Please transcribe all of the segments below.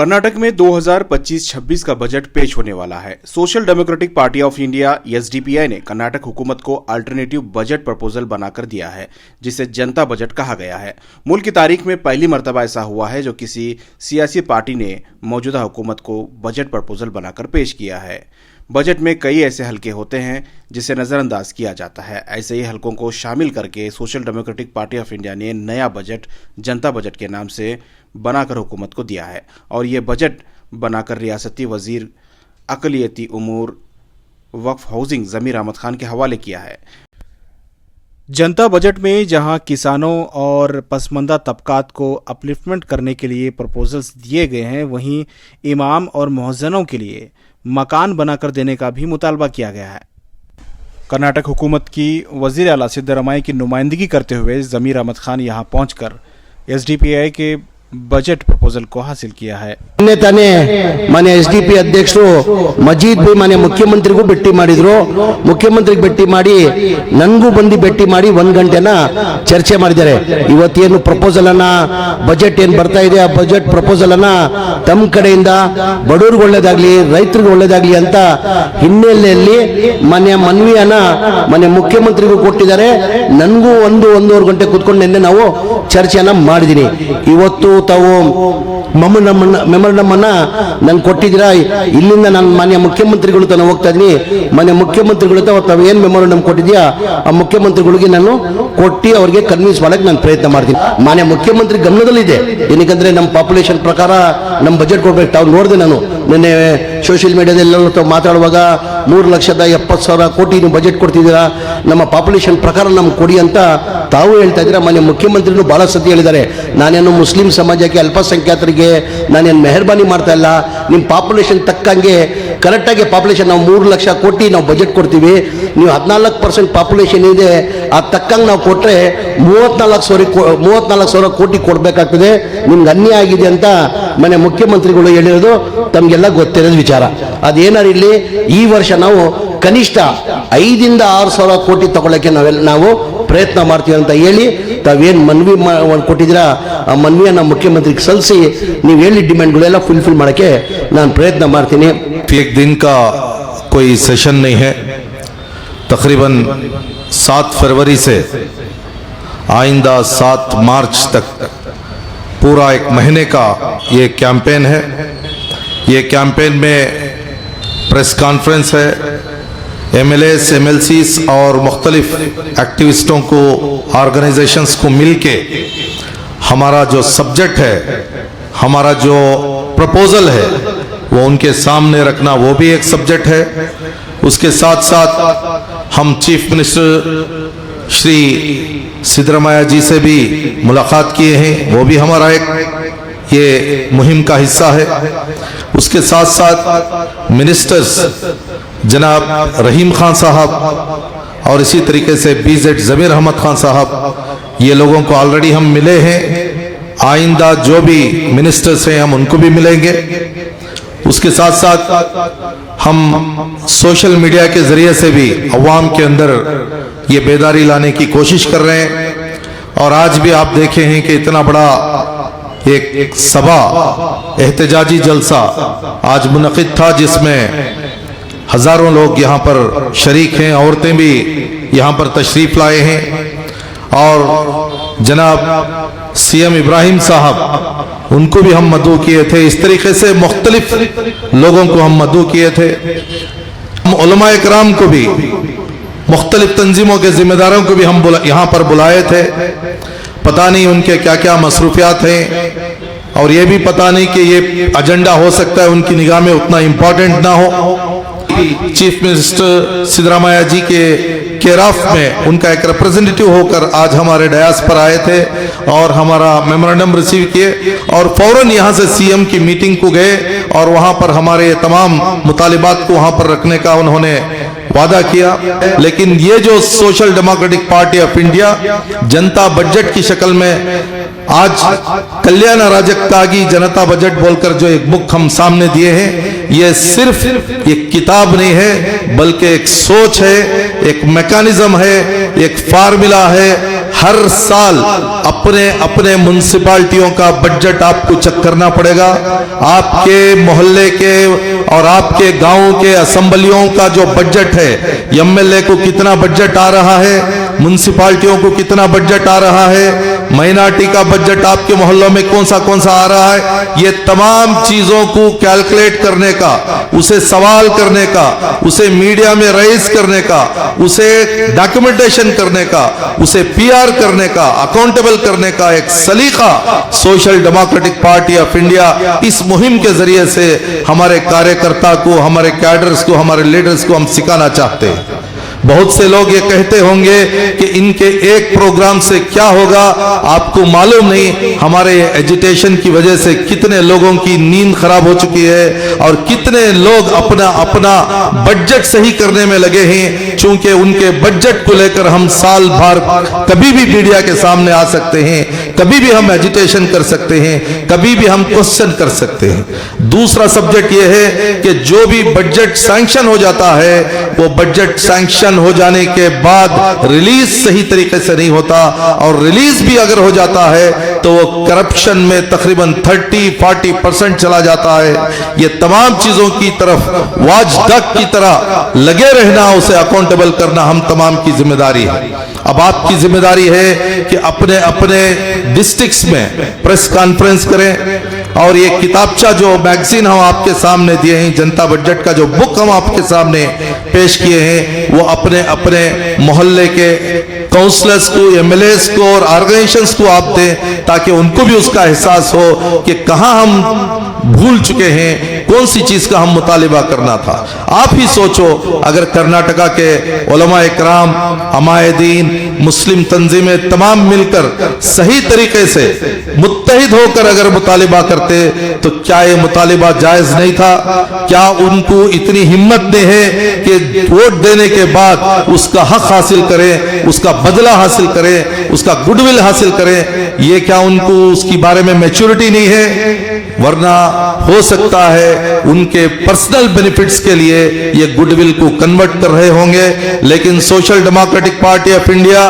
कर्नाटक में 2025-26 का बजट पेश होने वाला है। Social democratic party of India (SDPI) ने कर्नाटक हुकूमत को अल्टरनेटिव बजट प्रपोजल बनाकर दिया है, जिसे जनता बजट कहा गया है। मुल्क की तारीख में पहली मर्तबा ऐसा हुआ है जो किसी सियासी पार्टी ने मौजूदा हुकूमत को बजट प्रपोजल बनाकर पेश किया है। बजट में कई ऐसे हलके होते हैं जिसे नज़रअंदाज किया जाता है। ऐसे ही हलकों को शामिल करके social democratic party of India ने नया बजट जनता बजट के नाम से बनाकर हुकूमत को दिया है और ये बजट बनाकर रियासती वजीर अक़लियती उमूर वक्फ हाउसिंग ज़मीर अहमद खान के हवाले किया है। जनता बजट में जहां किसानों और पसमानदा तबकात को अपलिफ्टमेंट करने के लिए प्रपोजल्स दिए गए हैं, वहीं इमाम और मुअज्जिनों के लिए मकान बनाकर देने का भी मुतालबा किया गया है। कर्नाटक हुकूमत की वज़ीर आला सिद्धरामैया की नुमाइंदगी करते हुए ज़मीर अहमद खान यहां पहुंचकर एसडीपीआई के बजट प्रपोजल को हासिल किया है। ತಾನೇ ಮಾನ್ಯ ಎಸ್ಡಿಪಿ ಅಧ್ಯಕ್ಷರು ಮಜೀದ್ ಬೈ ಮಾನ್ಯ ಮುಖ್ಯಮಂತ್ರಿಗೂ ಭೇಟಿ ಮಾಡಿದ್ರು. ಮುಖ್ಯಮಂತ್ರಿಗೆ ಭೇಟಿ ಮಾಡಿ ನನಗೂ ಬಂದು ಭೇಟಿ ಮಾಡಿ 1 ಗಂಟೆನ ಚರ್ಚೆ ಮಾಡಿದ್ದಾರೆ. ಇವತ್ತೇನು ಪ್ರಪೋಸಲ್ ಅನ್ನ ಬಜೆಟ್ ಏನು ಬರ್ತಾ ಇದೆ, ಆ ಬಜೆಟ್ ಪ್ರಪೋಸಲ್ ಅನ್ನ ತಮ್ಮ ಕಡೆಯಿಂದ ಬಡವರಿಗೆ ಒಳ್ಳೇದಾಗ್ಲಿ, ರೈತರಿಗೆ ಒಳ್ಳೇದಾಗ್ಲಿ ಅಂತ ಹಿನ್ನೆಲೆಯಲ್ಲಿ ಮಾನ್ಯ ಮನವಿಯನ್ನ ಮಾನ್ಯ ಮುಖ್ಯಮಂತ್ರಿಗೂ ಕೊಟ್ಟಿದ್ದಾರೆ. ನನಗೂ 1-1.5 ಗಂಟೆ ಕೂತ್ಕೊಂಡು ನಿನ್ನೆ ನಾವು ಚರ್ಚೆಯನ್ನ ಮಾಡಿದೀನಿ. ಇವತ್ತು ತಾವು ಮೆಮೊರಂಡಮ್ ಅನ್ನ ನಾನು ಕೊಟ್ಟಿದ್ದೀರಾ. ಇಲ್ಲಿಂದ ನಾನು ಮಾನ್ಯ ಮುಖ್ಯಮಂತ್ರಿಗಳು ತಾನು ಹೋಗ್ತಾ ಇದೀನಿ. ಮಾನ್ಯ ಮುಖ್ಯಮಂತ್ರಿಗಳು ತಾವು ಏನು ಮೆಮೊರಂಡಮ್ ಕೊಟ್ಟಿದ್ಯಾ ಆ ಮುಖ್ಯಮಂತ್ರಿಗಳಿಗೆ ನಾನು ಕೊಟ್ಟು ಅವ್ರಿಗೆ ಕನ್ವಿನ್ಸ್ ಮಾಡಕ್ಕೆ ನಾನು ಪ್ರಯತ್ನ ಮಾಡ್ತೀನಿ. ಮಾನ್ಯ ಮುಖ್ಯಮಂತ್ರಿ ಗಮನದಲ್ಲಿದೆ. ಏನಕ್ಕಂದ್ರೆ ನಮ್ಮ ಪಾಪ್ಯುಲೇಷನ್ ಪ್ರಕಾರ ನಮ್ಮ ಬಜೆಟ್ ಕೊಡ್ಬೇಕು. ತಾವು ನೋಡಿದೆ, ನಾನು ನಿನ್ನೆ ಸೋಷಿಯಲ್ ಮೀಡಿಯಾದಲ್ಲೆಲ್ಲ ತಾವು ಮಾತಾಡುವಾಗ 3,70,000 ಕೋಟಿ ನೀವು ಬಜೆಟ್ ಕೊಡ್ತಿದ್ದೀರಾ, ನಮ್ಮ ಪಾಪ್ಯುಲೇಷನ್ ಪ್ರಕಾರ ನಮ್ಗೆ ಕೊಡಿ ಅಂತ ತಾವು ಹೇಳ್ತಾ ಇದ್ದೀರಾ. ಮಾನ್ಯ ಮುಖ್ಯಮಂತ್ರಿಗಳು ಬಹಳ ಸತಿ ಹೇಳಿದ್ದಾರೆ, ನಾನೇನು ಮುಸ್ಲಿಂ ಸಮಾಜಕ್ಕೆ, ಅಲ್ಪಸಂಖ್ಯಾತರಿಗೆ ನಾನೇನು ಮೆಹರ್ಬಾನಿ ಮಾಡ್ತಾ ಇಲ್ಲ, ನಿಮ್ಮ ಪಾಪ್ಯುಲೇಷನ್ ತಕ್ಕಂಗೆ ಕರೆಕ್ಟಾಗಿ ಪಾಪ್ಯುಲೇಷನ್ ನಾವು 3 ಲಕ್ಷ ಕೋಟಿ ನಾವು ಬಜೆಟ್ ಕೊಡ್ತೀವಿ, ನೀವು 14% ಪಾಪ್ಯುಲೇಷನ್ ಇದೆ, ಆ ತಕ್ಕಂಗೆ ನಾವು ಕೊಟ್ಟರೆ 34,000 ಕೋಟಿ ಕೊಡಬೇಕಾಗ್ತದೆ, ನಿಮ್ಗೆ ಅನ್ಯಾಯ ಆಗಿದೆ ಅಂತ ಮನೆ ಮುಖ್ಯಮಂತ್ರಿಗಳು ಹೇಳಿರೋದು ತಮಗೆಲ್ಲ ಗೊತ್ತಿರೋದು ವಿಚಾರ. ಅದೇನಾರು ಇಲ್ಲಿ ಈ ವರ್ಷ ನಾವು ಕನಿಷ್ಠ 5,000-6,000 ಕೋಟಿ ತಗೊಳ್ಳೋಕ್ಕೆ ನಾವು ಪ್ರಯತ್ನ ಮಾಡ್ತೀವಿ ಅಂತ ಹೇಳಿ ತಾವೇನು ಮನವಿ ಕೊಟ್ಟಿದ್ದೀರಾ ಆ ಮನವಿಯನ್ನು ಮುಖ್ಯಮಂತ್ರಿಗೆ ಸಲ್ಲಿಸಿ ನೀವು ಹೇಳಿ ಡಿಮ್ಯಾಂಡ್ಗಳೆಲ್ಲ ಫುಲ್ಫಿಲ್ ಮಾಡೋಕ್ಕೆ ನಾನು ಪ್ರಯತ್ನ ಮಾಡ್ತೀನಿ. एक दिन का कोई सेशन नहीं है. तकरीबन 7 फरवरी से आइंदा 7 मार्च तक पूरा 1 महीने का ये कैंपेन है. ये कैंपेन में प्रेस कॉन्फ्रेंस है, एमएलएस, एमएलसीस और मुख्तलिफ एक्टिविस्टों को, ऑर्गेनाइजेशंस को मिलके हमारा जो सब्जेक्ट है, हमारा जो प्रपोजल है वो उनके सामने रखना, वो भी एक सब्जेक्ट है. उसके साथ साथ हम चीफ मिनिस्टर श्री सिद्धरामैया जी से भी मुलाकात किए हैं, वो भी हमारा एक ये मुहिम का हिस्सा है. उसके साथ साथ मिनिस्टर्स जनाब रहीम खान साहब और इसी तरीके से बीजेड ज़मीर अहमद खान साहब, ये लोगों को ऑलरेडी हम मिले हैं. आइंदा जो भी मिनिस्टर्स हैं हम उनको भी मिलेंगे. उसके साथ साथ हम सोशल मीडिया के जरिए से भी अवाम के अंदर ये बेदारी लाने की कोशिश कर रहे हैं. और आज भी आप देखे हैं कि इतना बड़ा एक सभा, एहतजाजी जलसा आज मुनक़िद था, जिसमें हजारों लोग यहाँ पर शरीक हैं, औरतें भी यहाँ पर तशरीफ लाए हैं. और जनाब सीएम इब्राहिम साहब, उनको भी हम मदऊ किए थे. इस तरीके से मुख्तलिफ लोगों को हम मदऊ किए थे. हम उलमाए किराम को भी, मुख्तलिफ तंजीमों के जिम्मेदारों को भी हम यहाँ पर बुलाए थे. पता नहीं उनके क्या क्या मसरूफियात हैं और ये भी पता नहीं कि ये एजेंडा हो सकता है उनकी निगाह में उतना इम्पोर्टेंट ना हो. चीफ मिनिस्टर सिद्धरामैया जी के केराफ में उनका एक रिप्रेजेंटेटिव होकर आज हमारे डयास पर आए थे और हमारा मेमोरेंडम रिसीव किए और फौरन यहाँ से सीएम की मीटिंग को गए और वहाँ पर हमारे तमाम मुतालिबात को वहाँ पर रखने का उन्होंने वादा किया. लेकिन ये जो social democratic party of India Janata budget की शक्ल में आज कल्याण राजकतागी जनता बजट बोलकर जो एक बुक हम सामने दिए हैं, ये सिर्फ एक किताब नहीं है बल्कि एक सोच है, एक मैकेनिज्म है, एक फार्मूला है. हर साल अपने अपने म्युनिसिपालिटियों का बजट आपको चेक करना पड़ेगा। आपके मोहल्ले के और आपके गांव के असेंबलियों का जो बजट है, एमएलए को कितना बजट आ रहा है, म्युनिसिपालिटियों को कितना बजट आ रहा है, माइनॉरिटी का बजट आपके मोहल्लों में कौन सा आ रहा है, ये तमाम चीजों को कैलकुलेट करने का, उसे सवाल करने का, उसे मीडिया में रेज करने का, उसे डॉक्यूमेंटेशन करने का, उसे पीआर करने का, अकाउंटेबल करने का एक सलीका social democratic party of India इस मुहिम के जरिए से हमारे कार्यकर्ता को, हमारे कैडर्स को, हमारे लीडर्स को हम सिखाना चाहते हैं। बहुत से लोग ये कहते होंगे कि इनके एक प्रोग्राम से क्या होगा, आपको मालूम नहीं हमारे एजिटेशन की वजह से कितने लोगों की नींद खराब हो चुकी है और कितने लोग अपना अपना बजट सही करने में लगे हैं। चूंकि उनके बजट को लेकर हम साल भर कभी भी मीडिया के सामने आ सकते हैं, कभी भी हम एजिटेशन कर सकते हैं, कभी भी हम क्वेश्चन कर सकते हैं। दूसरा सब्जेक्ट यह है कि जो भी बजट सैंक्शन हो जाता है, वो बजट सैंक्शन हो जाने के बाद रिलीज सही तरीके से नहीं होता, और रिलीज भी अगर हो जाता है तो वो करप्शन में तकरीबन 30-40% चला जाता है। ये तमाम चीजों की तरफ वॉचडॉग की तरह लगे रहना, उसे अकाउंटेबल करना हम तमाम की जिम्मेदारी है। अब आपकी जिम्मेदारी है कि अपने अपने डिस्ट्रिक्ट्स में प्रेस कॉन्फ्रेंस करें, और ये किताबचा जो मैगजीन हम आपके सामने दिए हैं, जनता बजट का जो बुक हम आपके सामने पेश किए हैं, वो अपने अपने मोहल्ले के काउंसलर्स को, एमएलएस को और ऑर्गेनाइजेशंस को आप दें, ताकि उनको भी उसका एहसास हो कि कहां हम भूल चुके हैं, कौन सी चीज का हम मुतालिबा करना था। आप ही सोचो, अगर कर्नाटका के उलमा इकराम, अमायदीन, मुस्लिम तंजीमें तमाम मिलकर सही तरीके से मुत्तहिद होकर अगर मुतालिबा करते तो क्या ये मुतालिबा जायज नहीं था? क्या उनको इतनी हिम्मत नहीं है कि वोट देने के बाद उसका हक हासिल करें, उसका बदला हासिल करें, उसका गुडविल हासिल करें? ये क्या उनको उसकी बारे में मैच्योरिटी नहीं है? वरना हो सकता है उनके पर्सनल बेनिफिट्स के लिए ये गुडविल को कन्वर्ट कर रहे होंगे। लेकिन social democratic party of India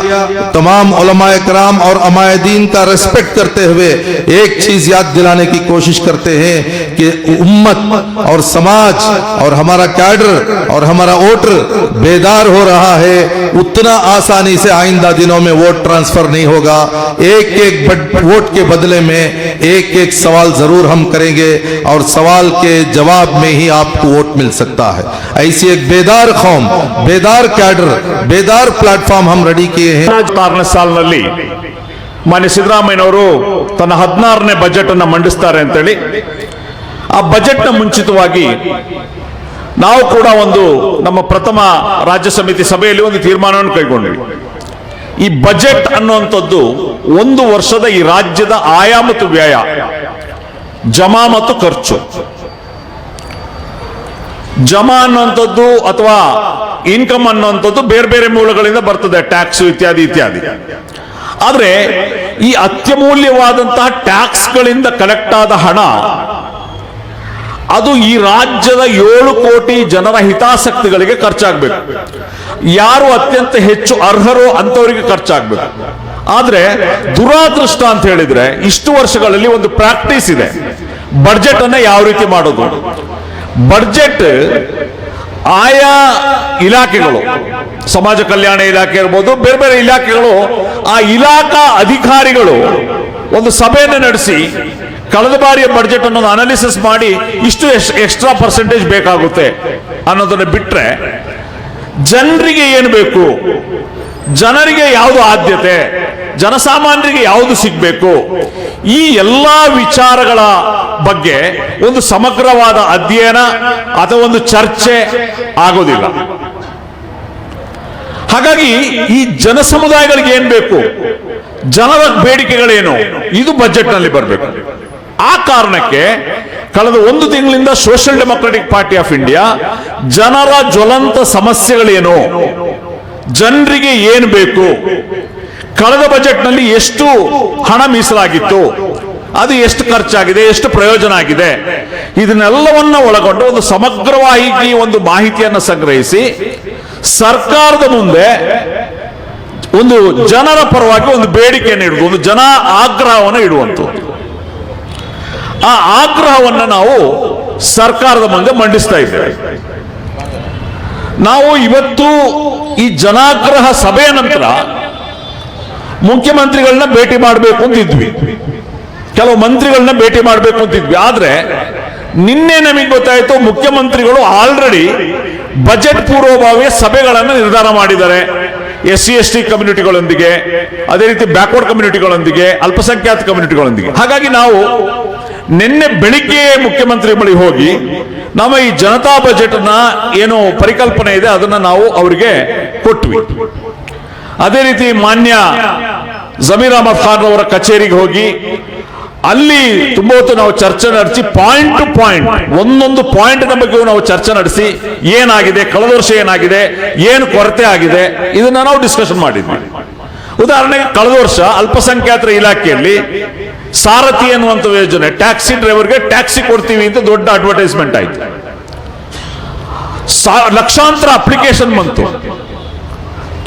तमाम उलमा इकराम और अमायदीन का रेस्पेक्ट करते हुए एक चीज याद दिलाने की कोशिश करते हैं कि उम्मत और समाज और हमारा कैडर और हमारा वोटर बेदार हो रहा है, उतना आसानी से आइंदा दिनों में वोट ट्रांसफर नहीं होगा। एक एक वोट के बदले में एक एक सवाल जरूर हम करेंगे, और सवाल के जवाब में ही आपको वोट मिल सकता है। ऐसी एक बेदार कौम, बेदार कैडर, बेदार प्लेटफॉर्म हम रेडी किए हैं। 16ನೇ ಸಾಲಿನಲ್ಲಿ ಮಾನ್ಯ ಸಿದ್ದರಾಮಯ್ಯನವರು ತನ್ನ 16ನೇ ಬಜೆಟ್ ಅನ್ನು ಮಂಡಿಸ್ತಾರೆ ಅಂತೇಳಿ, ಆ ಬಜೆಟ್ ನ ಮುಂಚಿತವಾಗಿ ನಾವು ಕೂಡ ಒಂದು ನಮ್ಮ ಪ್ರಥಮ ರಾಜ್ಯ ಸಮಿತಿ ಸಭೆಯಲ್ಲಿ ಒಂದು ತೀರ್ಮಾನವನ್ನು ಕೈಗೊಂಡ್ವಿ. ಈ ಬಜೆಟ್ ಅನ್ನುವಂಥದ್ದು ಒಂದು ವರ್ಷದ ಈ ರಾಜ್ಯದ ಆಯ ಮತ್ತು ವ್ಯಯ, ಜಮಾ ಮತ್ತು ಖರ್ಚು. ಜಮಾ ಅನ್ನುವಂಥದ್ದು ಅಥವಾ ಇನ್ಕಮ್ ಅನ್ನುವಂಥದ್ದು ಬೇರೆ ಬೇರೆ ಮೂಲಗಳಿಂದ ಬರ್ತದೆ, ಟ್ಯಾಕ್ಸ್ ಇತ್ಯಾದಿ ಇತ್ಯಾದಿ. ಆದ್ರೆ ಈ ಅತ್ಯಮೂಲ್ಯವಾದಂತಹ ಟ್ಯಾಕ್ಸ್ಗಳಿಂದ ಕಲೆಕ್ಟ್ ಆದ ಹಣ ಅದು ಈ ರಾಜ್ಯದ 7 ಕೋಟಿ ಜನರ ಹಿತಾಸಕ್ತಿಗಳಿಗೆ ಖರ್ಚಾಗಬೇಕು. ಯಾರು ಅತ್ಯಂತ ಹೆಚ್ಚು ಅರ್ಹರೋ ಅಂತವರಿಗೆ ಖರ್ಚಾಗಬೇಕು. ಆದ್ರೆ ದುರಾದೃಷ್ಟ ಅಂತ ಹೇಳಿದ್ರೆ ಇಷ್ಟು ವರ್ಷಗಳಲ್ಲಿ ಒಂದು ಪ್ರಾಕ್ಟೀಸ್ ಇದೆ, ಬಡ್ಜೆಟ್ ಅನ್ನ ಯಾವ ರೀತಿ ಮಾಡೋದು. ಬಡ್ಜೆಟ್ ಆಯಾ ಇಲಾಖೆಗಳು, ಸಮಾಜ ಕಲ್ಯಾಣ ಇಲಾಖೆ ಇರ್ಬೋದು, ಬೇರೆ ಬೇರೆ ಇಲಾಖೆಗಳು, ಆ ಇಲಾಖಾ ಅಧಿಕಾರಿಗಳು ಒಂದು ಸಭೆಯನ್ನು ನಡೆಸಿ ಕಳೆದ ಬಾರಿಯ ಬಡ್ಜೆಟ್ ಅನ್ನು ಅನಾಲಿಸಿಸ್ ಮಾಡಿ ಇಷ್ಟು ಎಕ್ಸ್ಟ್ರಾ ಪರ್ಸೆಂಟೇಜ್ ಬೇಕಾಗುತ್ತೆ ಅನ್ನೋದನ್ನ ಬಿಟ್ರೆ ಜನರಿಗೆ ಏನು ಬೇಕು, ಜನರಿಗೆ ಯಾವುದು ಆದ್ಯತೆ, ಜನಸಾಮಾನ್ಯರಿಗೆ ಯಾವುದು ಸಿಗಬೇಕು, ಈ ಎಲ್ಲಾ ವಿಚಾರಗಳ ಬಗ್ಗೆ ಒಂದು ಸಮಗ್ರವಾದ ಅಧ್ಯಯನ ಅಥವಾ ಒಂದು ಚರ್ಚೆ ಆಗೋದಿಲ್ಲ. ಹಾಗಾಗಿ ಈ ಜನ ಸಮುದಾಯಗಳಿಗೆ ಏನ್ ಬೇಕು, ಜನರ ಬೇಡಿಕೆಗಳೇನು, ಇದು ಬಜೆಟ್ ನಲ್ಲಿ ಬರಬೇಕು. ಆ ಕಾರಣಕ್ಕೆ ಕಳೆದ 1 ತಿಂಗಳಿಂದ social democratic party of India ಜನರ ಜ್ವಲಂತ ಸಮಸ್ಯೆಗಳೇನು, ಜನರಿಗೆ ಏನು ಬೇಕು, ಕಳೆದ ಬಜೆಟ್ ನಲ್ಲಿ ಎಷ್ಟು ಹಣ ಮೀಸಲಾಗಿತ್ತು, ಅದು ಎಷ್ಟು ಖರ್ಚಾಗಿದೆ, ಎಷ್ಟು ಪ್ರಯೋಜನ ಆಗಿದೆ, ಇದನ್ನೆಲ್ಲವನ್ನ ಒಳಗೊಂಡು ಒಂದು ಸಮಗ್ರವಾಗಿ ಒಂದು ಮಾಹಿತಿಯನ್ನು ಸಂಗ್ರಹಿಸಿ ಸರ್ಕಾರದ ಮುಂದೆ ಒಂದು ಜನರ ಪರವಾಗಿ ಒಂದು ಬೇಡಿಕೆಯನ್ನು ಇಡುವುದು, ಒಂದು ಜನ ಆಗ್ರಹವನ್ನು ಇಡುವಂಥದ್ದು. ಆ ಆಗ್ರಹವನ್ನು ನಾವು ಸರ್ಕಾರದ ಮುಂದೆ ಮಂಡಿಸ್ತಾ ಇದ್ದೇವೆ. ನಾವು ಇವತ್ತು ಈ ಜನಾಗ್ರಹ ಸಭೆಯ ನಂತರ ಮುಖ್ಯಮಂತ್ರಿಗಳನ್ನ ಭೇಟಿ ಮಾಡಬೇಕು ಅಂತಿದ್ವಿ, ಕೆಲವು ಮಂತ್ರಿಗಳನ್ನ ಭೇಟಿ ಮಾಡಬೇಕು ಅಂತಿದ್ವಿ. ಆದ್ರೆ ನಿನ್ನೆ ನಮಗೆ ಗೊತ್ತಾಯಿತು ಮುಖ್ಯಮಂತ್ರಿಗಳು ಆಲ್ರೆಡಿ ಬಜೆಟ್ ಪೂರ್ವಭಾವಿ ಸಭೆಗಳನ್ನು ನಿರ್ಧಾರ ಮಾಡಿದ್ದಾರೆ. SC/ST ಕಮ್ಯುನಿಟಿಗಳೊಂದಿಗೆ, ಅದೇ ರೀತಿ ಬ್ಯಾಕ್ವರ್ಡ್ ಕಮ್ಯುನಿಟಿಗಳೊಂದಿಗೆ, ಅಲ್ಪಸಂಖ್ಯಾತ ಕಮ್ಯುನಿಟಿಗಳೊಂದಿಗೆ. ಹಾಗಾಗಿ ನಾವು ನಿನ್ನೆ ಬೆಳಿಗ್ಗೆ ಮುಖ್ಯಮಂತ್ರಿ ಬಳಿ ಹೋಗಿ ನಮ್ಮ ಈ ಜನತಾ ಬಜೆಟ್ ನ ಏನು ಪರಿಕಲ್ಪನೆ ಇದೆ ಅದನ್ನ ನಾವು ಅವರಿಗೆ ಕೊಟ್ವಿ. ಅದೇ ರೀತಿ ಮಾನ್ಯ ಜಮೀರ್ ಅಹಮದ್ ಖಾನ್ ಅವರ ಕಚೇರಿಗೆ ಹೋಗಿ ಅಲ್ಲಿ ತುಂಬಾ ಹೊತ್ತು ನಾವು ಚರ್ಚೆ ನಡೆಸಿ ಪಾಯಿಂಟ್ ಟು ಪಾಯಿಂಟ್ ಒಂದೊಂದು ಪಾಯಿಂಟ್ ಬಗ್ಗೆ ನಾವು ಚರ್ಚೆ ನಡೆಸಿ ಏನಾಗಿದೆ, ಕಳೆದ ವರ್ಷ ಏನಾಗಿದೆ, ಏನು ಕೊರತೆ ಆಗಿದೆ, ಇದನ್ನ ನಾವು ಡಿಸ್ಕಷನ್ ಮಾಡಿದ್ವಿ. ಉದಾಹರಣೆಗೆ ಕಳೆದ ವರ್ಷ ಅಲ್ಪಸಂಖ್ಯಾತರ ಇಲಾಖೆಯಲ್ಲಿ ಸಾರಥಿ ಎನ್ನುವಂತ ಯೋಜನೆ, ಟ್ಯಾಕ್ಸಿ ಡ್ರೈವರ್ಗೆ ಟ್ಯಾಕ್ಸಿ ಕೊಡ್ತೀವಿ ಅಂತ ದೊಡ್ಡ ಅಡ್ವರ್ಟೈಸ್ಮೆಂಟ್ ಆಯ್ತು. ಲಕ್ಷಾಂತರ ಅಪ್ಲಿಕೇಶನ್ ಬಂತು.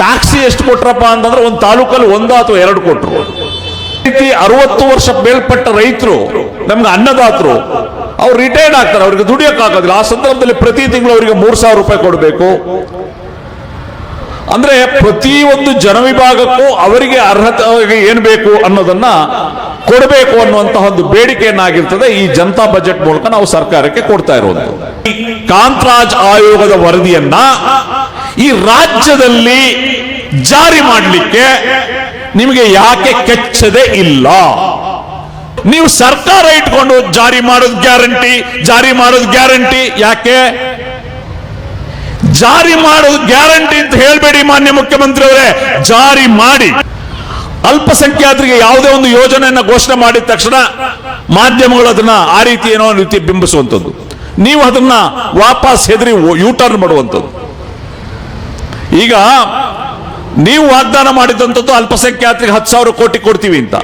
ಟ್ಯಾಕ್ಸಿ ಎಷ್ಟು ಕೊಟ್ರಪ್ಪ ಅಂತಂದ್ರೆ ಒಂದು ತಾಲೂಕಲ್ಲಿ 1 ಅಥವಾ 2 ಕೊಟ್ರು. ರೀತಿ 60 ವರ್ಷ ಮೇಲ್ಪಟ್ಟ ರೈತರು, ನಮ್ಗೆ ಅನ್ನದಾತರು, ಅವ್ರು ರಿಟೈರ್ಡ್ ಆಗ್ತಾರೆ, ಅವ್ರಿಗೆ ದುಡಿಯೋಕ್ಕಾಗೋದಿಲ್ಲ. ಆ ಸಂದರ್ಭದಲ್ಲಿ ಪ್ರತಿ ತಿಂಗಳು ಅವರಿಗೆ 3,000 ರೂಪಾಯಿ ಕೊಡಬೇಕು. ಅಂದ್ರೆ ಪ್ರತಿಯೊಂದು ಜನವಿಭಾಗಕ್ಕೂ ಅವರಿಗೆ ಅರ್ಹತೆ ಏನ್ ಬೇಕು ಅನ್ನೋದನ್ನ ಕೊಡಬೇಕು ಅನ್ನುವಂತಹ ಒಂದು ಬೇಡಿಕೆಯನ್ನಾಗಿರ್ತದೆ ಈ ಜನತಾ ಬಜೆಟ್ ಮೂಲಕ ನಾವು ಸರ್ಕಾರಕ್ಕೆ ಕೊಡ್ತಾ ಇರೋದು. ಕಾಂತರಾಜ್ ಆಯೋಗದ ವರದಿಯನ್ನ ಈ ರಾಜ್ಯದಲ್ಲಿ ಜಾರಿ ಮಾಡಲಿಕ್ಕೆ ನಿಮಗೆ ಯಾಕೆ ಕೆಚ್ಚದೆ ಇಲ್ಲ? ನೀವು ಸರ್ಕಾರ ಇಟ್ಕೊಂಡು ಜಾರಿ ಮಾಡೋದು ಗ್ಯಾರಂಟಿ ಯಾಕೆ? ಜಾರಿ ಮಾಡೋದು ಗ್ಯಾರಂಟಿ ಅಂತ ಹೇಳ್ಬೇಡಿ ಮಾನ್ಯ ಮುಖ್ಯಮಂತ್ರಿ ಅವರೇ, ಜಾರಿ ಮಾಡಿ. ಅಲ್ಪಸಂಖ್ಯಾತರಿಗೆ ಯಾವುದೇ ಒಂದು ಯೋಜನೆಯನ್ನ ಘೋಷಣೆ ಮಾಡಿದ ತಕ್ಷಣ ಮಾಧ್ಯಮಗಳು ಅದನ್ನ ಆ ರೀತಿ ಏನೋ ರೀತಿ ಬಿಂಬಿಸುವಂಥದ್ದು, ನೀವು ಅದನ್ನ ವಾಪಸ್ ಹೆದರಿ ಯೂಟರ್ನ್ ಮಾಡುವಂಥದ್ದು. ಈಗ ನೀವು ವಾಗ್ದಾನ ಮಾಡಿದಂಥದ್ದು ಅಲ್ಪಸಂಖ್ಯಾತರಿಗೆ 10,000 ಕೋಟಿ ಕೊಡ್ತೀವಿ ಅಂತ.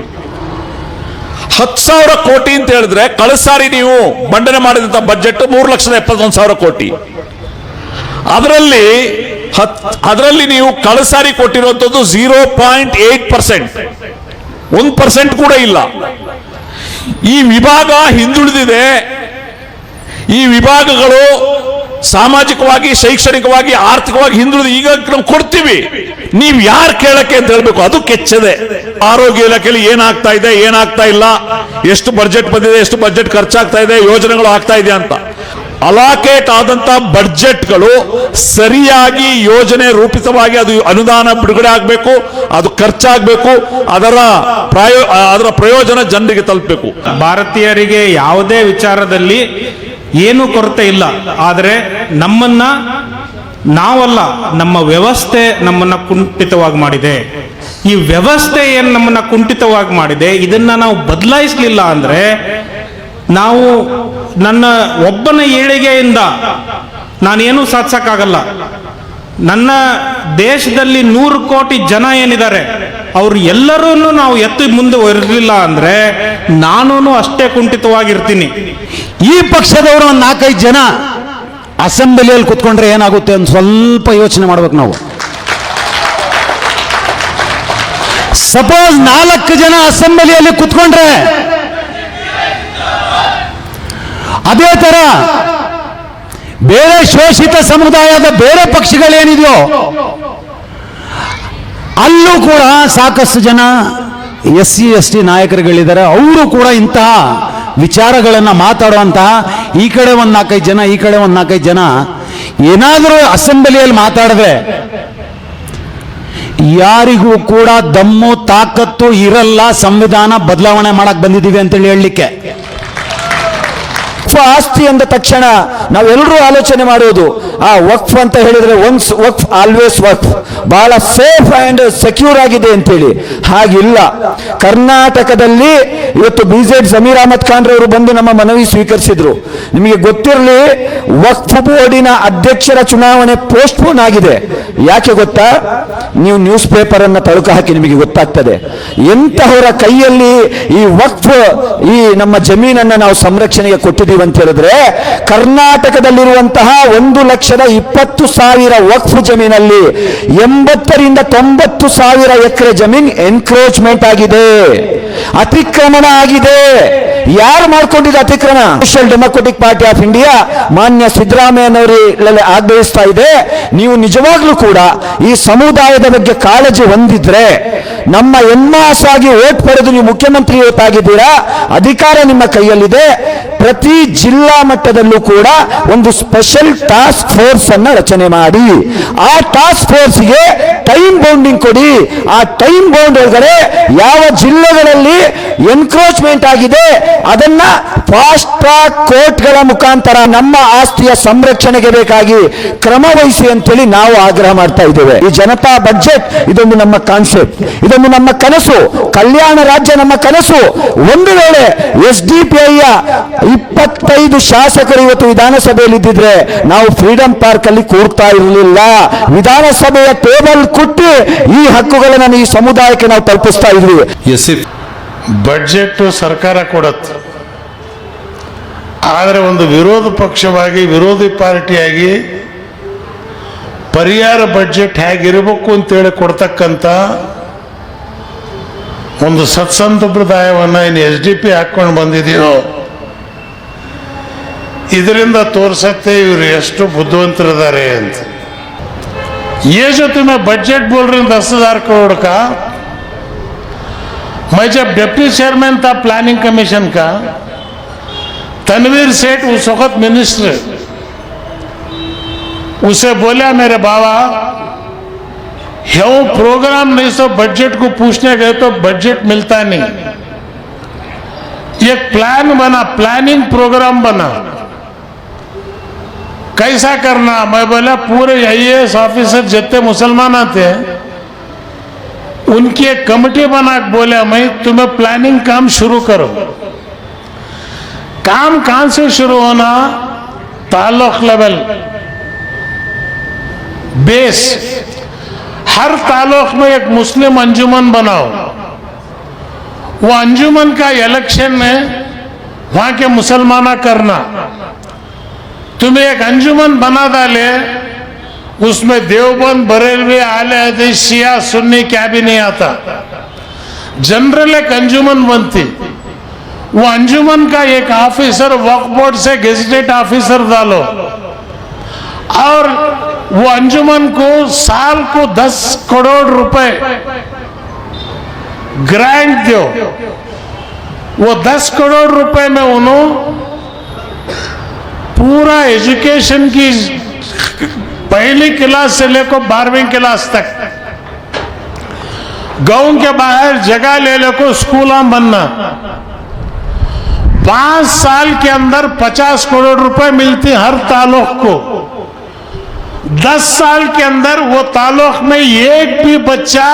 10,000 ಕೋಟಿ ಅಂತ ಹೇಳಿದ್ರೆ ಕಳೆದ ಸಾರಿ ನೀವು ಮಂಡನೆ ಮಾಡಿದಂತ ಬಜೆಟ್ 3,71,000 ಕೋಟಿ. ಅದರಲ್ಲಿ ನೀವು ಕಳೆದ ಸಾರಿ ಕೊಟ್ಟಿರುವಂತದ್ದು 0.8%, 1% ಕೂಡ ಇಲ್ಲ. ಈ ವಿಭಾಗ ಹಿಂದುಳಿದಿದೆ. ಈ ವಿಭಾಗಗಳು ಸಾಮಾಜಿಕವಾಗಿ, ಶೈಕ್ಷಣಿಕವಾಗಿ, ಆರ್ಥಿಕವಾಗಿ ಹಿಂದುಳಿದು ಈಗ ನಾವು ಕೊಡ್ತೀವಿ, ನೀವು ಯಾರು ಕೇಳಕ್ಕೆ ಅಂತ ಹೇಳ್ಬೇಕು, ಅದು ಕೆಚ್ಚದೆ. ಆರೋಗ್ಯ ಇಲಾಖೆಯಲ್ಲಿ ಏನಾಗ್ತಾ ಇದೆ, ಏನಾಗ್ತಾ ಇಲ್ಲ, ಎಷ್ಟು ಬಜೆಟ್ ಬಂದಿದೆ, ಎಷ್ಟು ಬಜೆಟ್ ಖರ್ಚಾಗ್ತಾ ಇದೆ, ಯೋಜನೆಗಳು ಆಗ್ತಾ ಇದೆ ಅಂತ ಅಲಾಕೇಟ್ ಆದಂತ ಬಡ್ಜೆಟ್ಗಳು ಸರಿಯಾಗಿ ಯೋಜನೆ ರೂಪಿತವಾಗಿ ಅದು ಅನುದಾನ ಬಿಡುಗಡೆ ಆಗಬೇಕು, ಅದು ಖರ್ಚಾಗಬೇಕು, ಅದರ ಪ್ರಯೋಜನ ಜನರಿಗೆ ತಲುಪಬೇಕು. ಭಾರತೀಯರಿಗೆ ಯಾವುದೇ ವಿಚಾರದಲ್ಲಿ ಏನು ಕೊರತೆ ಇಲ್ಲ. ಆದರೆ ನಾವಲ್ಲ, ನಮ್ಮ ವ್ಯವಸ್ಥೆ ನಮ್ಮನ್ನ ಕುಂಠಿತವಾಗಿ ಮಾಡಿದೆ. ಈ ವ್ಯವಸ್ಥೆ ಏನು ನಮ್ಮನ್ನ ಕುಂಠಿತವಾಗಿ ಮಾಡಿದೆ, ಇದನ್ನ ನಾವು ಬದಲಾಯಿಸಲಿಲ್ಲ ಅಂದ್ರೆ ನಾವು ನನ್ನ ಒಬ್ಬನ ಏಳಿಗೆಯಿಂದ ನಾನೇನು ಸಾಧಿಸಕ್ಕಾಗಲ್ಲ. ನನ್ನ ದೇಶದಲ್ಲಿ 100 ಕೋಟಿ ಜನ ಏನಿದ್ದಾರೆ ಅವ್ರು ಎಲ್ಲರೂ ನಾವು ಎತ್ತಿ ಮುಂದೆ ಹೊರಲಿಲ್ಲ ಅಂದ್ರೆ ನಾನು ಅಷ್ಟೇ ಕುಂಠಿತವಾಗಿರ್ತೀನಿ. ಈ ಪಕ್ಷದವರು 4-5 ಜನ ಅಸೆಂಬ್ಲಿಯಲ್ಲಿ ಕುತ್ಕೊಂಡ್ರೆ ಏನಾಗುತ್ತೆ ಅಂತ ಸ್ವಲ್ಪ ಯೋಚನೆ ಮಾಡ್ಬೇಕು ನಾವು. ಸಪೋಸ್ 4 ಜನ ಅಸೆಂಬ್ಲಿಯಲ್ಲಿ ಕುತ್ಕೊಂಡ್ರೆ ಅದೇ ತರ ಬೇರೆ ಶೋಷಿತ ಸಮುದಾಯದ ಬೇರೆ ಪಕ್ಷಗಳೇನಿದೆಯೋ ಅಲ್ಲೂ ಕೂಡ ಸಾಕಷ್ಟು ಜನ SC/ST ನಾಯಕರುಗಳಿದ್ದಾರೆ. ಅವರು ಕೂಡ ಇಂತಹ ವಿಚಾರಗಳನ್ನು ಮಾತಾಡುವಂತಹ ಈ ಕಡೆ 4-5 ಜನ, ಈ ಕಡೆ 4-5 ಜನ ಏನಾದರೂ ಅಸೆಂಬ್ಲಿಯಲ್ಲಿ ಮಾತಾಡಿದ್ರೆ ಯಾರಿಗೂ ಕೂಡ ದಮ್ಮು ತಾಕತ್ತು ಇರಲ್ಲ ಸಂವಿಧಾನ ಬದಲಾವಣೆ ಮಾಡಕ್ ಬಂದಿದ್ದೀವಿ ಅಂತೇಳಿ ಹೇಳಲಿಕ್ಕೆ. ಆಸ್ತಿ ಅಂದ ತಕ್ಷಣ ನಾವೆಲ್ಲರೂ ಆಲೋಚನೆ ಮಾಡುವುದು ವಕ್ಫ್ ಅಂತ ಹೇಳಿದ್ರೆ ಒನ್ಸ್ ವಕ್ಫ್ ಆಲ್ವೇಸ್ ವಕ್ಫ್, ಬಹಳ ಸೇಫ್ ಅಂಡ್ ಸೆಕ್ಯೂರ್ ಆಗಿದೆ ಅಂತೇಳಿ. ಹಾಗಿಲ್ಲ. ಕರ್ನಾಟಕದಲ್ಲಿ ಇವತ್ತು BZ ಜಮೀರ್ ಅಹಮದ್ ಖಾನ್ ರವರು ಬಂದು ನಮ್ಮ ಮನವಿ ಸ್ವೀಕರಿಸಿದ್ರು. ನಿಮಗೆ ಗೊತ್ತಿರಲಿ, ವಕ್ಫ್ ಬೋರ್ಡಿನ ಅಧ್ಯಕ್ಷರ ಚುನಾವಣೆ ಪೋಸ್ಟ್ಪೋನ್ ಆಗಿದೆ. ಯಾಕೆ ಗೊತ್ತಾ? ನೀವು ನ್ಯೂಸ್ ಪೇಪರ್ ಅನ್ನ ತಳುಕು ಹಾಕಿ ನಿಮಗೆ ಗೊತ್ತಾಗ್ತದೆ. ಎಂತಹವರ ಕೈಯಲ್ಲಿ ಈ ವಕ್ಫ್, ಈ ನಮ್ಮ ಜಮೀನನ್ನ ನಾವು ಸಂರಕ್ಷಣೆಗೆ ಕೊಟ್ಟಿದ್ದೀವಿ ಅಂತ ಹೇಳಿದ್ರೆ, ಕರ್ನಾಟಕದಲ್ಲಿರುವಂತಹ 1,20,000 ವಕ್ಫ್ ಜಮೀನಲ್ಲಿ 80 ರಿಂದ 90,000 ಎಕರೆ ಜಮೀನ್ ಎನ್ಕ್ರೋಚ್ಮೆಂಟ್ ಆಗಿದೆ, ಅತಿಕ್ರಮಣ ಆಗಿದೆ. ಯಾರು ಮಾಡ್ಕೊಂಡಿದ್ದ ಅತಿಕ್ರಮಣ? Social democratic party of India ಮಾನ್ಯ ಸಿದ್ದರಾಮಯ್ಯನವರಲ್ಲಿ ಆಗ್ರಹಿಸ್ತಾ ಇದೆ, ನೀವು ನಿಜವಾಗ್ಲೂ ಕೂಡ ಈ ಸಮುದಾಯದ ಬಗ್ಗೆ ಕಾಳಜಿ ಹೊಂದಿದ್ರೆ, ನಮ್ಮ ಎನ್ಮಾಸಾಗಿ ವೋಟ್ ಪಡೆದು ನೀವು ಮುಖ್ಯಮಂತ್ರಿ ಇವತ್ತಾಗಿದ್ದೀರಾ, ಅಧಿಕಾರ ನಿಮ್ಮ ಕೈಯಲ್ಲಿದೆ, ಪ್ರತಿ ಜಿಲ್ಲಾ ಮಟ್ಟದಲ್ಲೂ ಕೂಡ ಒಂದು ಸ್ಪೆಷಲ್ ಟಾಸ್ಕ್ ಫೋರ್ಸ್ ಅನ್ನ ರಚನೆ ಮಾಡಿ, ಆ ಟಾಸ್ಕ್ ಫೋರ್ಸ್ಗೆ ಟೈಮ್ ಬೌಂಡಿಂಗ್ ಕೊಡಿ. ಆ ಟೈಮ್ ಬೌಂಡ್ ಒಳಗಡೆ ಯಾವ ಜಿಲ್ಲೆಗಳಲ್ಲಿ ಎನ್ಕ್ರೋಚ್ಮೆಂಟ್ ಆಗಿದೆ ಅದನ್ನ ಫಾಸ್ಟ್ ಟ್ರ್ಯಾಕ್ ಕೋರ್ಟ್ಗಳ ಮುಖಾಂತರ ನಮ್ಮ ಆಸ್ತಿಯ ಸಂರಕ್ಷಣೆಗೆ ಬೇಕಾಗಿ ಕ್ರಮ ವಹಿಸಿ ಅಂತೇಳಿ ನಾವು ಆಗ್ರಹ ಮಾಡ್ತಾ ಇದ್ದೇವೆ. ಈ ಜನತಾ ಬಜೆಟ್ ಇದೊಂದು ನಮ್ಮ ಕಾನ್ಸೆಪ್ಟ್, ಇದೊಂದು ನಮ್ಮ ಕನಸು, ಕಲ್ಯಾಣ ರಾಜ್ಯ ನಮ್ಮ ಕನಸು. ಒಂದು ವೇಳೆ SDPIಯ 25 ಶಾಸಕರು ಇವತ್ತು ವಿಧಾನಸಭೆಯಲ್ಲಿ ಇದ್ದಿದ್ರೆ ನಾವು ಫ್ರೀಡಂ ಪಾರ್ಕ್ ಅಲ್ಲಿ ಕೂರ್ತಾ ಇರಲಿಲ್ಲ. ವಿಧಾನಸಭೆಯ ಟೇಬಲ್ ಕುಟ್ಟಿ ಈ ಹಕ್ಕುಗಳನ್ನು ಈ ಸಮುದಾಯಕ್ಕೆ ನಾವು ತಲುಪಿಸ್ತಾ ಇದ್ವಿ. ಬಡ್ಜೆಟ್ ಸರ್ಕಾರ ಕೊಡತ್ತೆ, ಆದರೆ ಒಂದು ವಿರೋಧ ಪಕ್ಷವಾಗಿ, ವಿರೋಧಿ ಪಾರ್ಟಿಯಾಗಿ ಪರಿಹಾರ ಬಡ್ಜೆಟ್ ಹೇಗಿರಬೇಕು ಅಂತೇಳಿ ಕೊಡ್ತಕ್ಕಂಥ ಒಂದು ಸತ್ಸಂಪ್ರದಾಯವನ್ನು ಏನು SDP ಹಾಕೊಂಡು ಬಂದಿದೆಯೋ, ಇದರಿಂದ ತೋರಿಸತ್ತೆ ಇವರು ಎಷ್ಟು ಬುದ್ಧಿವಂತರಿದ್ದಾರೆ ಅಂತ. ये जो तुम्हें बजट बोल रहे हैं 10,000 करोड़ का, मैं जब डिप्टी चेयरमैन था प्लानिंग कमीशन का, तनवीर सेठ उस वक्त मिनिस्टर, उसे बोला मेरे बाबा ह्यो प्रोग्राम नहीं, तो बजट को पूछने गए तो बजट मिलता नहीं, एक प्लान बना, प्लानिंग प्रोग्राम बना, कैसा करना? मैं बोला पूरे IAS ऑफिसर जितने मुसलमान थे उनकी एक कमेटी बना, बोला मैं तुम्हें प्लानिंग काम शुरू करो। काम कहां से शुरू होना? ताल्लुक लेवल बेस, हर ताल्लुक में एक मुस्लिम अंजुमन बनाओ, वो अंजुमन का इलेक्शन में वहां के मुसलमाना करना, तुम्हें एक अंजुमन बना डाले, उसमें देवबंद, बरेलवी, आले हदीस, शिया, सुन्नी क्या भी नहीं आता, जनरल एक अंजुमन बनती, वो अंजुमन का एक ऑफिसर वक्फ बोर्ड से गेजेटेड ऑफिसर डालो, और वो अंजुमन को साल को 10 करोड़ रुपए ग्रांट दो। वो 10 करोड़ रुपए में उन्होंने पूरा एजुकेशन की पहली क्लास से लेकर 12वीं क्लास तक गांव के बाहर जगह ले लेको स्कूल बनना, 5 साल के अंदर 50 करोड़ रुपए मिलती हर ताल्लुक को। 10 साल के अंदर वो ताल्लुक में एक भी बच्चा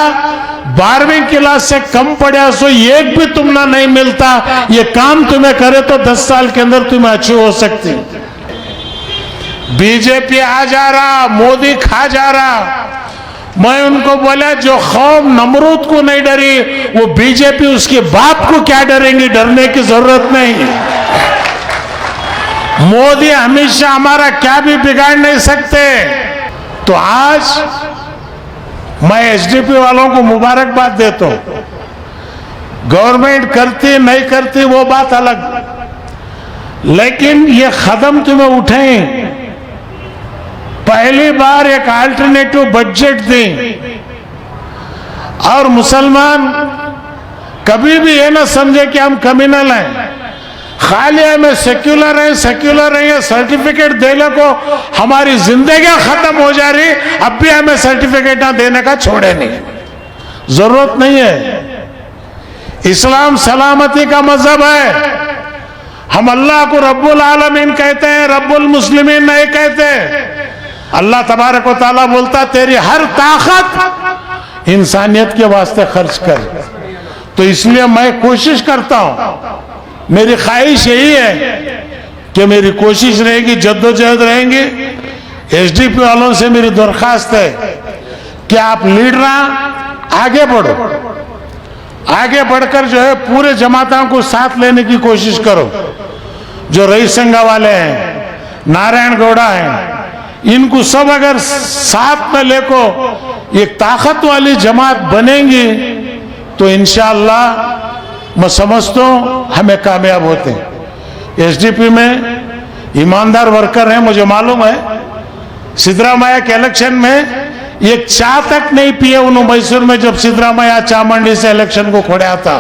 12वीं क्लास से कम पढ़ा सो एक भी तुमना नहीं मिलता। ये काम तुम्हें करे तो 10 साल के अंदर तुम्हें अच्छी हो सकती। बीजेपी आ जा रहा, मोदी खा जा रहा। मैं उनको बोला जो कौम नमरूद को नहीं डरी वो बीजेपी उसके बाप को क्या डरेंगी? डरने की जरूरत नहीं। मोदी हमेशा हमारा क्या भी बिगाड़ नहीं सकते। तो आज मैं SDP वालों को मुबारकबाद देता हूं। गवर्नमेंट करती नहीं करती वो बात अलग, लेकिन ये कदम तुम्हें उठाएं। पहली बार एक अल्टरनेटिव बजट दें, और मुसलमान कभी भी ये ना समझे कि हम कम्युनल हैं, खाली हमें सेक्युलर है ये सर्टिफिकेट देने को हमारी जिंदगी खत्म हो जा रही, अब भी हमें सर्टिफिकेट ना देने का छोड़े नहीं, जरूरत नहीं है। इस्लाम सलामती का मजहब है। हम अल्लाह को रब्बुल आलमीन कहते हैं, रब्बुल मुस्लिमीन नहीं कहते। अल्लाह तबारक व तआला बोलता तेरी हर ताकत इंसानियत के वास्ते खर्च कर। तो इसलिए मैं कोशिश करता हूं, मेरी ख्वाहिश यही है कि मेरी कोशिश रहेगी, जद्दोजहद रहेंगी। एसडीपी वालों से मेरी दरखास्त है कि आप लीडर आगे बढ़ो, आगे बढ़कर जो है पूरे जमाताओं को साथ लेने की कोशिश करो। जो रईस संघ वाले हैं, नारायण गौड़ा हैं, इनको सब अगर साथ में लेको एक ताकत वाली जमात बनेंगी तो इंशाअल्लाह मैं समझता हूं हमें कामयाब होते हैं। एसडीपी में ईमानदार वर्कर हैं, मुझे मालूम है। सिद्धरामैया के इलेक्शन में एक चाय तक नहीं पिए उन्होंने मैसूर में, जब सिद्धरामैया चामुंडी से इलेक्शन को खोड़ा था।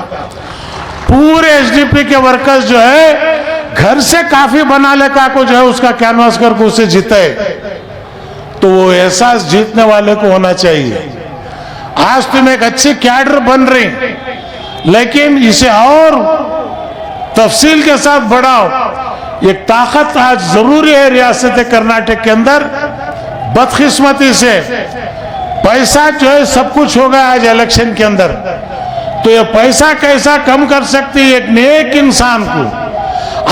पूरे एसडीपी के वर्कर्स जो है घर से काफी बना लेकर को जो है उसका कैनवास करके उसे जीते, तो वो एहसास जीतने वाले को होना चाहिए। आज तुम एक अच्छी कैडर बन रही, लेकिन इसे और तफसील के साथ बढ़ाओ। एक ताकत आज जरूरी है रियासत कर्नाटक के अंदर। बदकिस्मती से पैसा जो है सब कुछ हो गया आज इलेक्शन के अंदर, तो ये पैसा कैसा कम कर सकती है एक नेक इंसान को,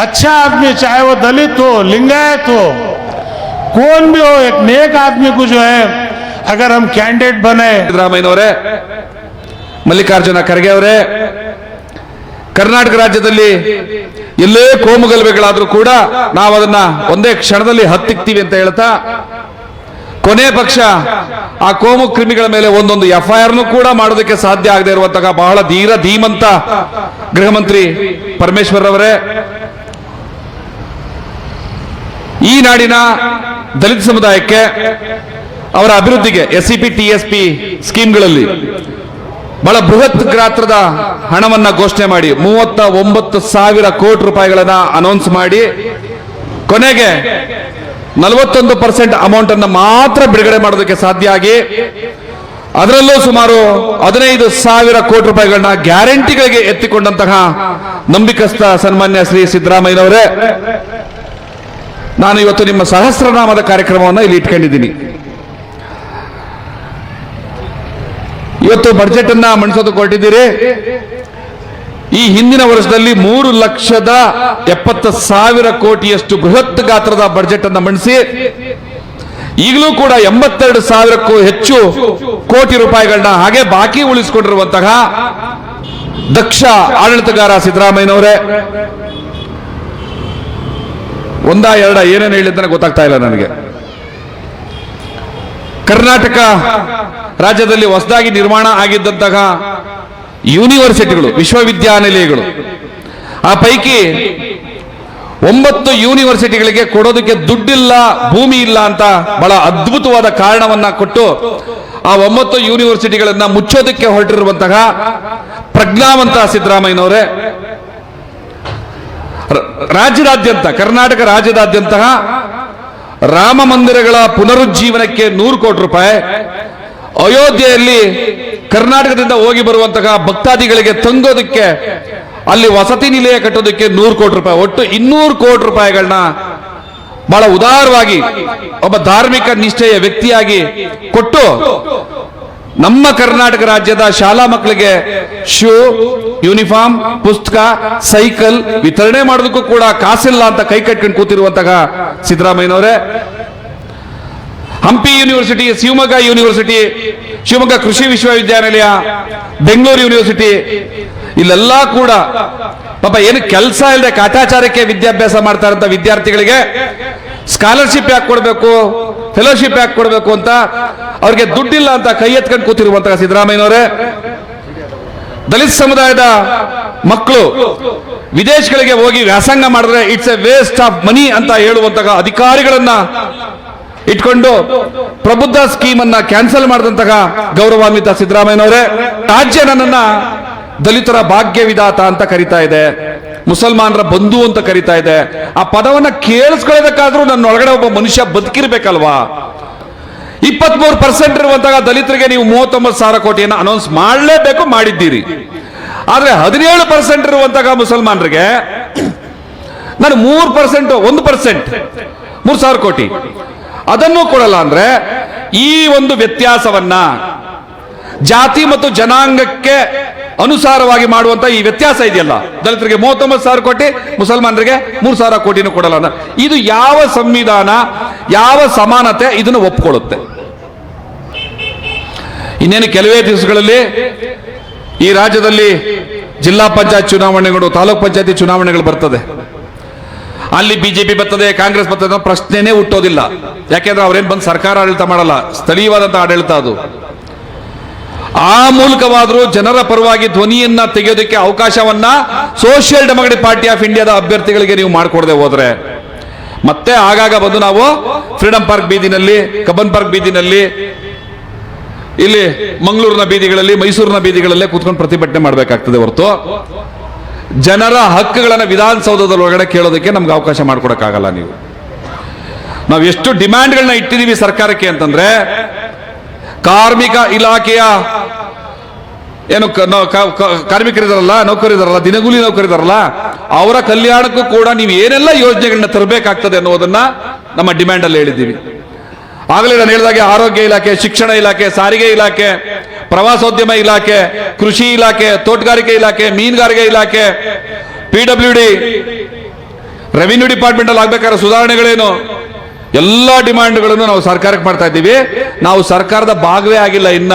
अच्छा आदमी, चाहे वो दलित हो, लिंगायत हो, कौन भी हो, एक नेक आदमी को जो है अगर हम कैंडिडेट बने। ಸಿದ್ದರಾಮಯ್ಯನವರೇ, ಮಲ್ಲಿಕಾರ್ಜುನ ಖರ್ಗೆ ಅವರೇ, ಕರ್ನಾಟಕ ರಾಜ್ಯದಲ್ಲಿ ಎಲ್ಲೇ ಕೋಮುಗಲಭೆಗಳಾದ್ರೂ ಕೂಡ ನಾವು ಅದನ್ನ ಒಂದೇ ಕ್ಷಣದಲ್ಲಿ ಹತ್ತಿಕ್ತೀವಿ ಅಂತ ಹೇಳ್ತಾ, ಕೊನೆ ಪಕ್ಷ ಆ ಕೋಮು ಕ್ರಿಮಿಗಳ ಮೇಲೆ ಒಂದೊಂದು ಎಫ್ಐಆರ್ ಕೂಡ ಮಾಡೋದಕ್ಕೆ ಸಾಧ್ಯ ಆಗದೆ ಇರುವಂತಹ ಬಹಳ ಧೀಮಂತ ಗೃಹ ಮಂತ್ರಿ ಪರಮೇಶ್ವರ್ ಅವರೇ, ಈ ನಾಡಿನ ದಲಿತ ಸಮುದಾಯಕ್ಕೆ ಅವರ ಅಭಿವೃದ್ಧಿಗೆ ಎಸ್ಸಿಪಿ ಟಿಎಸ್ಪಿ ಸ್ಕೀಮ್ಗಳಲ್ಲಿ ಬಹಳ ಬೃಹತ್ ಗಾತ್ರದ ಹಣವನ್ನ ಘೋಷಣೆ ಮಾಡಿ 39,000 ಕೋಟಿ ರೂಪಾಯಿಗಳನ್ನ ಅನೌನ್ಸ್ ಮಾಡಿ ಕೊನೆಗೆ 41% ಅಮೌಂಟ್ ಅನ್ನು ಮಾತ್ರ ಬಿಡುಗಡೆ ಮಾಡೋದಕ್ಕೆ ಸಾಧ್ಯ ಆಗಿ, ಅದರಲ್ಲೂ ಸುಮಾರು 15,000 ಕೋಟಿ ರೂಪಾಯಿಗಳನ್ನ ಗ್ಯಾರಂಟಿಗಳಿಗೆ ಎತ್ತಿಕೊಂಡಂತಹ ನಂಬಿಕಸ್ಥ ಸನ್ಮಾನ್ಯ ಶ್ರೀ ಸಿದ್ದರಾಮಯ್ಯನವರೇ, ನಾನು ಇವತ್ತು ನಿಮ್ಮ ಸಹಸ್ರನಾಮದ ಕಾರ್ಯಕ್ರಮವನ್ನು ಇಲ್ಲಿ ಇಟ್ಕೊಂಡಿದ್ದೀನಿ. ಇವತ್ತು ಬಜೆಟ್ ಅನ್ನ ಮಂಡಿಸೋದಕ್ಕೆ ಹೊರಟಿದ್ದೀರಿ. ಈ ಹಿಂದಿನ ವರ್ಷದಲ್ಲಿ 3,70,000 ಕೋಟಿಯಷ್ಟು ಬೃಹತ್ ಗಾತ್ರದ ಬಜೆಟ್ ಅನ್ನ ಮಂಡಿಸಿ ಈಗಲೂ ಕೂಡ 82,000ಕ್ಕೂ ಹೆಚ್ಚು ಕೋಟಿ ರೂಪಾಯಿಗಳನ್ನ ಹಾಗೆ ಬಾಕಿ ಉಳಿಸಿಕೊಂಡಿರುವಂತಹ ದಕ್ಷ ಆಡಳಿತಗಾರ ಸಿದ್ದರಾಮಯ್ಯನವರೇ, ಒಂದ ಎರಡ ಏನೇನು ಹೇಳಿದ್ದಾನೆ ಗೊತ್ತಾಗ್ತಾ ಇಲ್ಲ ನನಗೆ. ಕರ್ನಾಟಕ ರಾಜ್ಯದಲ್ಲಿ ಹೊಸದಾಗಿ ನಿರ್ಮಾಣ ಆಗಿದ್ದಂತಹ ಯೂನಿವರ್ಸಿಟಿಗಳು, ವಿಶ್ವವಿದ್ಯಾನಿಲಯಗಳು, ಆ ಪೈಕಿ 9 ಯೂನಿವರ್ಸಿಟಿಗಳಿಗೆ ಕೊಡೋದಕ್ಕೆ ದುಡ್ಡಿಲ್ಲ, ಭೂಮಿ ಇಲ್ಲ ಅಂತ ಬಹಳ ಅದ್ಭುತವಾದ ಕಾರಣವನ್ನ ಕೊಟ್ಟು ಆ 9 ಯೂನಿವರ್ಸಿಟಿಗಳನ್ನ ಮುಚ್ಚೋದಕ್ಕೆ ಹೊರಟಿರುವಂತಹ ಪ್ರಜ್ಞಾವಂತ ಸಿದ್ದರಾಮಯ್ಯನವರೇ, ರಾಜ್ಯದಾದ್ಯಂತ, ಕರ್ನಾಟಕ ರಾಜ್ಯದಾದ್ಯಂತ ರಾಮ ಮಂದಿರಗಳ ಪುನರುಜ್ಜೀವನಕ್ಕೆ 100 ಕೋಟಿ ರೂಪಾಯಿ, ಅಯೋಧ್ಯೆಯಲ್ಲಿ ಕರ್ನಾಟಕದಿಂದ ಹೋಗಿ ಬರುವಂತಹ ಭಕ್ತಾದಿಗಳಿಗೆ ತಂಗೋದಕ್ಕೆ ಅಲ್ಲಿ ವಸತಿ ನಿಲಯ ಕಟ್ಟೋದಕ್ಕೆ 100 ಕೋಟಿ ರೂಪಾಯಿ, ಒಟ್ಟು 200 ಕೋಟಿ ರೂಪಾಯಿಗಳನ್ನ ಬಹಳ ಉದಾರವಾಗಿ ಒಬ್ಬ ಧಾರ್ಮಿಕ ನಿಷ್ಠೆಯ ವ್ಯಕ್ತಿಯಾಗಿ ಕೊಟ್ಟು ನಮ್ಮ ಕರ್ನಾಟಕ ರಾಜ್ಯದ ಶಾಲಾ ಮಕ್ಕಳಿಗೆ ಶೂ, ಯೂನಿಫಾರ್ಮ್, ಪುಸ್ತಕ, ಸೈಕಲ್ ವಿತರಣೆ ಮಾಡೋದಕ್ಕೂ ಕೂಡ ಕಾಸಿಲ್ಲ ಅಂತ ಕೈ ಕಟ್ಕೊಂಡು ಕೂತಿರುವಂತಹ ಸಿದ್ದರಾಮಯ್ಯನವರೇ, ಹಂಪಿ ಯೂನಿವರ್ಸಿಟಿ, ಶಿವಮೊಗ್ಗ ಯೂನಿವರ್ಸಿಟಿ, ಶಿವಮೊಗ್ಗ ಕೃಷಿ ವಿಶ್ವವಿದ್ಯಾನಿಲಯ, ಬೆಂಗಳೂರು ಯೂನಿವರ್ಸಿಟಿ, ಇಲ್ಲೆಲ್ಲ ಕೂಡ ಪಾಪ ಏನು ಕೆಲಸ ಇಲ್ಲದೆ ಕಾಟಾಚಾರಕ್ಕೆ ವಿದ್ಯಾಭ್ಯಾಸ ಮಾಡ್ತಾ ಇರೋಂಥ ವಿದ್ಯಾರ್ಥಿಗಳಿಗೆ ಸ್ಕಾಲರ್ಶಿಪ್ ಯಾಕೆ ಕೊಡಬೇಕು, ಫೆಲೋಶಿಪ್ ಯಾಕೆ ಕೊಡಬೇಕು ಅಂತ ಅವ್ರಿಗೆ ದುಡ್ಡಿಲ್ಲ ಅಂತ ಕೈ ಎತ್ಕೊಂಡು ಕೂತಿರುವಂತಹ ಸಿದ್ದರಾಮಯ್ಯನವರೇ, ದಲಿತ ಸಮುದಾಯದ ಮಕ್ಕಳು ವಿದೇಶಗಳಿಗೆ ಹೋಗಿ ವ್ಯಾಸಂಗ ಮಾಡಿದ್ರೆ it's A waste of money ಅಂತ ಹೇಳುವಂತಹ ಅಧಿಕಾರಿಗಳನ್ನ ಇಟ್ಕೊಂಡು ಪ್ರಬುದ್ಧ ಸ್ಕೀಮ್ ಅನ್ನ ಕ್ಯಾನ್ಸಲ್ ಮಾಡಿದಂತಹ ಗೌರವಾನ್ವಿತ ಸಿದ್ದರಾಮಯ್ಯನವರೇ, ರಾಜ್ಯ ನನ್ನನ್ನ ದಲಿತರ ಭಾಗ್ಯ ವಿಧಾತ ಅಂತ ಕರಿತಾ ಇದೆ, ಮುಸಲ್ಮಾನರ ಬಂಧು ಅಂತ ಕರಿತಾ ಇದೆ. ಆ ಪದವನ್ನ ಕೇಳಿಸ್ಕೊಳ್ಳೋದಕ್ಕಾದ್ರೂ ನನ್ನ ಒಳಗಡೆ ಒಬ್ಬ ಮನುಷ್ಯ ಬದುಕಿರ್ಬೇಕಲ್ವಾ? 23% ಇರುವಂತಹ ದಲಿತರಿಗೆ ನೀವು 39,000 ಕೋಟಿಯನ್ನು ಅನೌನ್ಸ್ ಮಾಡಲೇಬೇಕು, ಮಾಡಿದ್ದೀರಿ. ಆದ್ರೆ 17% ಇರುವಂತಹ ಮುಸಲ್ಮಾನರಿಗೆ ನಾನು 3%, 1%, 3,000 ಕೋಟಿ ಅದನ್ನು ಕೊಡಲ್ಲ ಅಂದ್ರೆ ಈ ಒಂದು ವ್ಯತ್ಯಾಸವನ್ನ ಜಾತಿ ಮತ್ತು ಜನಾಂಗಕ್ಕೆ ಅನುಸಾರವಾಗಿ ಮಾಡುವಂತ ಈ ವ್ಯತ್ಯಾಸ ಇದೆಯಲ್ಲ, ದಲಿತರಿಗೆ 39,000 ಕೋಟಿ, ಮುಸಲ್ಮಾನರಿಗೆ 3,000 ಕೋಟಿನೂ ಕೊಡಲ್ಲ. ಇದು ಯಾವ ಸಂವಿಧಾನ, ಯಾವ ಸಮಾನತೆ ಇದನ್ನು ಒಪ್ಕೊಳ್ಳುತ್ತೆ? ಇನ್ನೇನು ಕೆಲವೇ ದಿವಸಗಳಲ್ಲಿ ಈ ರಾಜ್ಯದಲ್ಲಿ ಜಿಲ್ಲಾ ಪಂಚಾಯತ್ ಚುನಾವಣೆಗಳು, ತಾಲೂಕ್ ಪಂಚಾಯತಿ ಚುನಾವಣೆಗಳು ಬರ್ತದೆ. ಅಲ್ಲಿ ಬಿಜೆಪಿ ಬರ್ತದೆ, ಕಾಂಗ್ರೆಸ್ ಬರ್ತದೆ, ಪ್ರಶ್ನೆನೇ ಹುಟ್ಟೋದಿಲ್ಲ. ಯಾಕೆಂದ್ರೆ ಅವ್ರೇನ್ ಬಂದು ಸರ್ಕಾರ ಆಡಳಿತ ಮಾಡಲ್ಲ, ಸ್ಥಳೀಯವಾದಂತಹ ಆಡಳಿತ ಅದು. ಆ ಮೂಲಕವಾದರೂ ಜನರ ಪರವಾಗಿ ಧ್ವನಿಯನ್ನ ತೆಗೆಯೋದಕ್ಕೆ ಅವಕಾಶವನ್ನ ಸೋಷಿಯಲ್ ಡೆಮೊಕ್ರೆಟಿಕ್ ಪಾರ್ಟಿ ಆಫ್ ಇಂಡಿಯಾದ ಅಭ್ಯರ್ಥಿಗಳಿಗೆ ನೀವು ಮಾಡಿಕೊಡದೆ ಹೋದ್ರೆ ಮತ್ತೆ ಆಗಾಗ ಬಂದು ನಾವು ಫ್ರೀಡಂ ಪಾರ್ಕ್ ಬೀದಿನಲ್ಲಿ, ಕಬ್ಬನ್ ಪಾರ್ಕ್ ಬೀದಿನಲ್ಲಿ, ಇಲ್ಲಿ ಮಂಗಳೂರಿನ ಬೀದಿಗಳಲ್ಲಿ, ಮೈಸೂರಿನ ಬೀದಿಗಳಲ್ಲೇ ಕೂತ್ಕೊಂಡು ಪ್ರತಿಭಟನೆ ಮಾಡಬೇಕಾಗ್ತದೆ ಹೊರತು ಜನರ ಹಕ್ಕುಗಳನ್ನು ವಿಧಾನಸೌಧದ ಒಳಗಡೆ ಕೇಳೋದಕ್ಕೆ ನಮ್ಗೆ ಅವಕಾಶ ಮಾಡಿಕೊಡಕ್ಕಾಗಲ್ಲ. ನಾವು ಎಷ್ಟು ಡಿಮ್ಯಾಂಡ್ಗಳನ್ನ ಇಟ್ಟಿದೀವಿ ಸರ್ಕಾರಕ್ಕೆ ಅಂತಂದ್ರೆ, ಕಾರ್ಮಿಕ ಇಲಾಖೆಯ ಏನು ಕಾರ್ಮಿಕರಿದಾರಲ್ಲ, ನೌಕರಿದಾರಲ್ಲ, ದಿನಗೂಲಿ ನೌಕರಿದಾರಲ್ಲ, ಅವರ ಕಲ್ಯಾಣಕ್ಕೂ ಕೂಡ ನೀವು ಏನೆಲ್ಲ ಯೋಜನೆಗಳನ್ನ ತರಬೇಕಾಗ್ತದೆ ಅನ್ನೋದನ್ನ ನಮ್ಮ ಡಿಮ್ಯಾಂಡ್ ಅಲ್ಲಿ ಹೇಳಿದ್ದೀವಿ. ಆಗಲೇ ನಾನು ಹೇಳಿದಾಗೆ ಆರೋಗ್ಯ ಇಲಾಖೆ, ಶಿಕ್ಷಣ ಇಲಾಖೆ, ಸಾರಿಗೆ ಇಲಾಖೆ, ಪ್ರವಾಸೋದ್ಯಮ ಇಲಾಖೆ, ಕೃಷಿ ಇಲಾಖೆ, ತೋಟಗಾರಿಕೆ ಇಲಾಖೆ, ಮೀನುಗಾರಿಕೆ ಇಲಾಖೆ, PWD, ರೆವಿನ್ಯೂ ಡಿಪಾರ್ಟ್ಮೆಂಟ್ ಅಲ್ಲಿ ಆಗ್ಬೇಕಾದ್ರೆ ಸುಧಾರಣೆಗಳೇನು, ಎಲ್ಲ ಡಿಮ್ಯಾಂಡ್ಗಳನ್ನು ನಾವು ಸರ್ಕಾರಕ್ಕೆ ಮಾಡ್ತಾ ಇದ್ದೀವಿ. ನಾವು ಸರ್ಕಾರದ ಭಾಗವೇ ಆಗಿಲ್ಲ ಇನ್ನ.